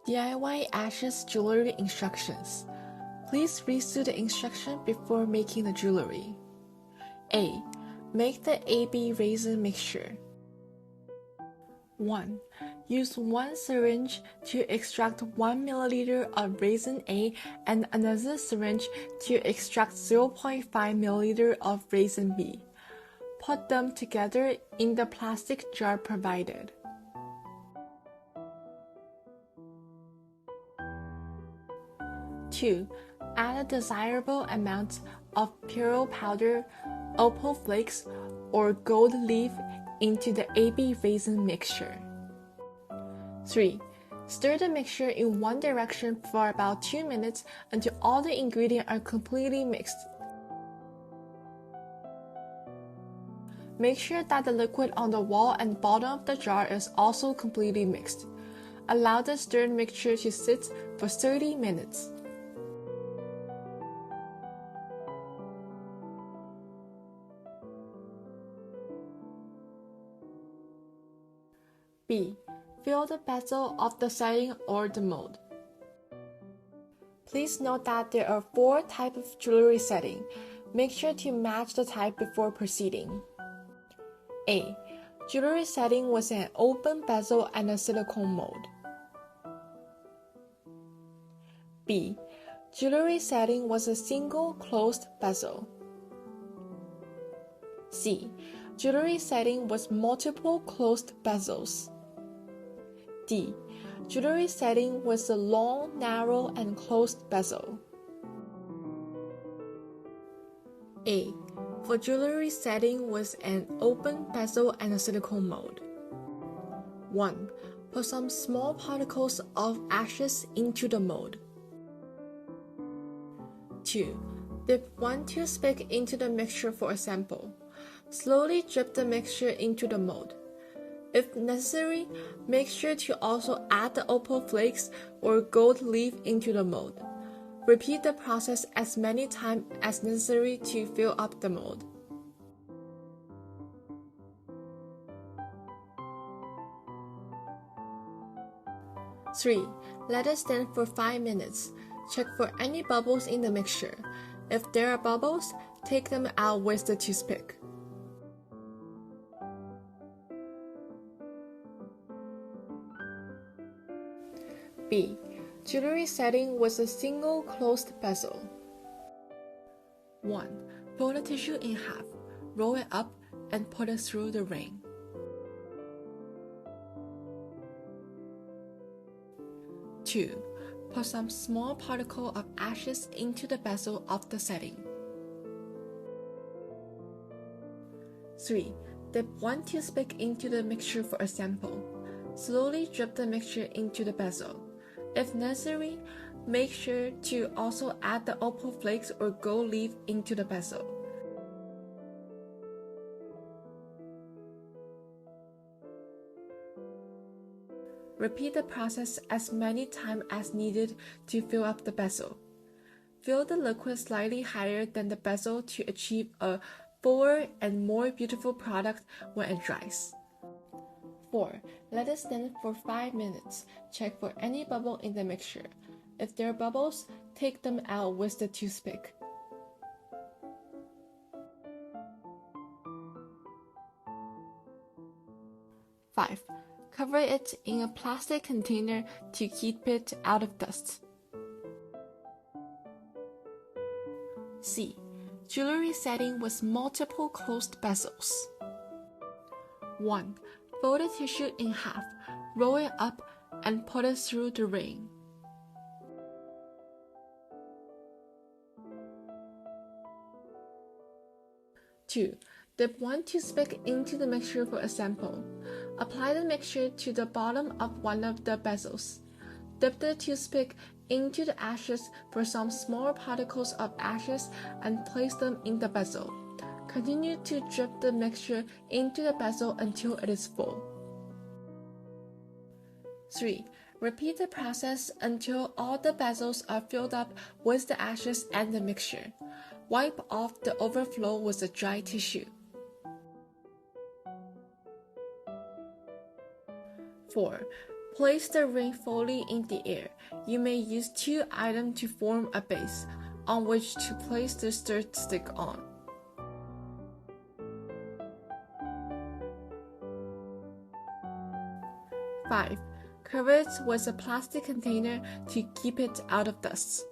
DIY Ashes Jewelry Instructions. Please read through the instruction before making the jewelry. A. Make the AB resin mixture. 1. Use one syringe to extract 1 milliliter of resin A and another syringe to extract 0.5 milliliter of resin B. Put them together in the plastic jar provided. 2. Add a desirable amount of pearl powder, opal flakes, or gold leaf into the AB resin mixture. 3. Stir the mixture in one direction for about 2 minutes until all the ingredients are completely mixed. Make sure that the liquid on the wall and bottom of the jar is also completely mixed. Allow the stirred mixture to sit for 30 minutes. B. Fill the bezel of the setting or the mold. Please note that there are 4 types of jewelry setting. Make sure to match the type before proceeding. A. Jewelry setting with an open bezel and a silicone mold. B. Jewelry setting with a single closed bezel. C. Jewelry setting with multiple closed bezels. D. Jewelry setting with a long, narrow, and closed bezel. A. For jewelry setting with an open bezel and a silicone mold. 1. Put some small particles of ashes into the mold. 2. Dip 1 toothpick into the mixture for a sample. Slowly drip the mixture into the mold. If necessary, make sure to also add the opal flakes or gold leaf into the mold. Repeat the process as many times as necessary to fill up the mold. Three. Let it stand for 5 minutes. Check for any bubbles in the mixture. If there are bubbles, take them out with the toothpick. B. Jewelry setting with a single closed bezel. 1. Fold the tissue in half, roll it up, and put it through the ring. 2. Put some small particle of ashes into the bezel of the setting. 3. Dip 1 toothpick into the mixture for a sample. Slowly drip the mixture into the bezel. If necessary, make sure to also add the opal flakes or gold leaf into the bezel. Repeat the process as many times as needed to fill up the bezel. Fill the liquid slightly higher than the bezel to achieve a fuller and more beautiful product when it dries. 4. Let it stand for 5 minutes. Check for any bubble in the mixture. If there are bubbles, take them out with the toothpick. 5. Cover it in a plastic container to keep it out of dust. C. Jewelry setting with multiple closed bezels. 1. Fold the tissue in half, roll it up, and put it through the ring. 2. Dip 1 toothpick into the mixture for a sample. Apply the mixture to the bottom of one of the bezels. Dip the toothpick into the ashes for some small particles of ashes and place them in the bezel. Continue to drip the mixture into the bezel until it is full. 3. Repeat the process until all the bezels are filled up with the ashes and the mixture. Wipe off the overflow with a dry tissue. 4. Place the ring fully in the air. You may use 2 items to form a base on which to place the stirred stick on. Five, cover it with a plastic container to keep it out of dust.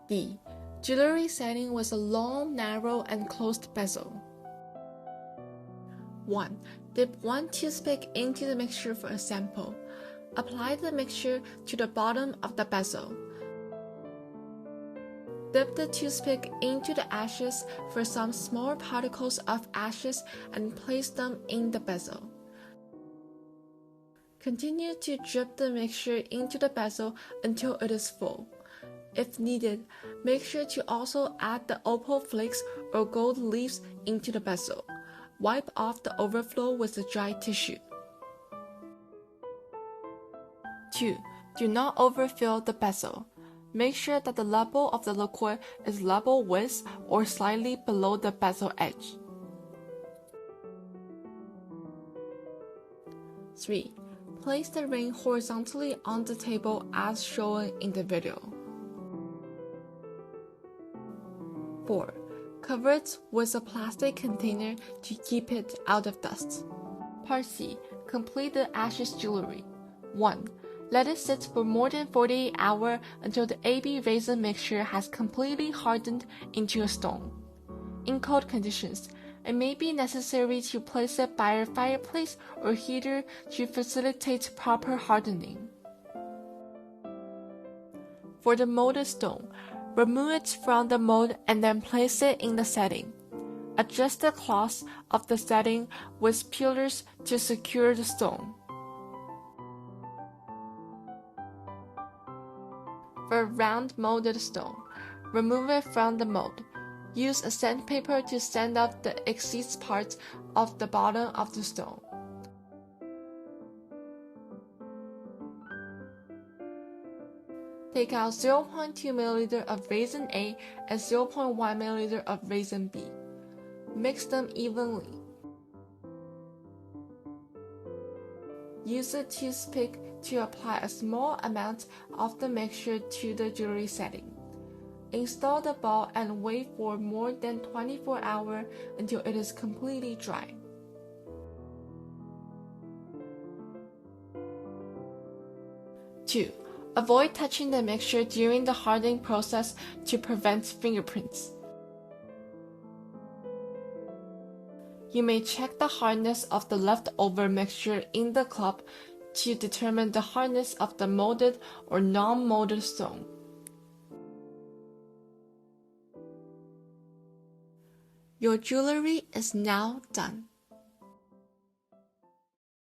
D. Jewelry setting with a long, narrow, and closed bezel. 1. Dip 1 toothpick into the mixture for a sample. Apply the mixture to the bottom of the bezel. Dip the toothpick into the ashes for some small particles of ashes and place them in the bezel. Continue to drip the mixture into the bezel until it is full. If needed, make sure to also add the opal flakes or gold leaves into the bezel. Wipe off the overflow with a dry tissue. 2. Do not overfill the bezel. Make sure that the level of the liquid is level with or slightly below the bezel edge. 3. Place the ring horizontally on the table as shown in the video. 4. Cover it with a plastic container to keep it out of dust. Part C. Complete the ashes jewelry. 1. Let it sit for more than 48 hours until the AB resin mixture has completely hardened into a stone. In cold conditions, it may be necessary to place it by a fireplace or heater to facilitate proper hardening. For the molded stone, remove it from the mold and then place it in the setting. Adjust the cloth of the setting with pillars to secure the stone. For round molded stone, remove it from the mold. Use a sandpaper to sand off the excess parts of the bottom of the stone. Take out 0.2 ml of resin A and 0.1 ml of resin B. Mix them evenly. Use a toothpick to apply a small amount of the mixture to the jewelry setting. Install the ball and wait for more than 24 hours until it is completely dry. Two. Avoid touching the mixture during the hardening process to prevent fingerprints. You may check the hardness of the leftover mixture in the cup to determine the hardness of the molded or non-molded stone. Your jewelry is now done.